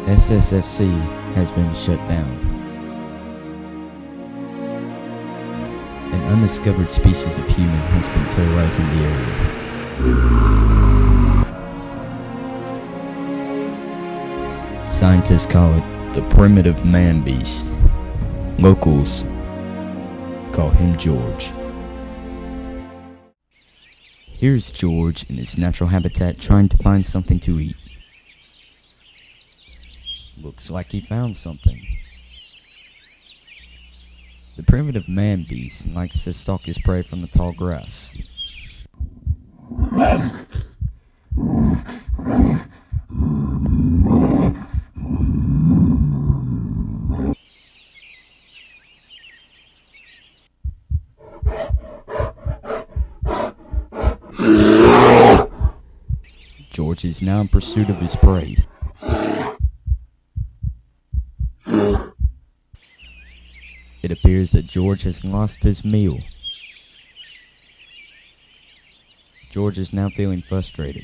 SSFC has been shut down. An undiscovered species of human has been terrorizing the area. Scientists call it the primitive man-beast. Locals call him George. Here's George in his natural habitat trying to find something to eat. Looks like he found something. The primitive man-beast likes to stalk his prey from the tall grass. George is now in pursuit of his prey. It appears that George has lost his meal. George is now feeling frustrated.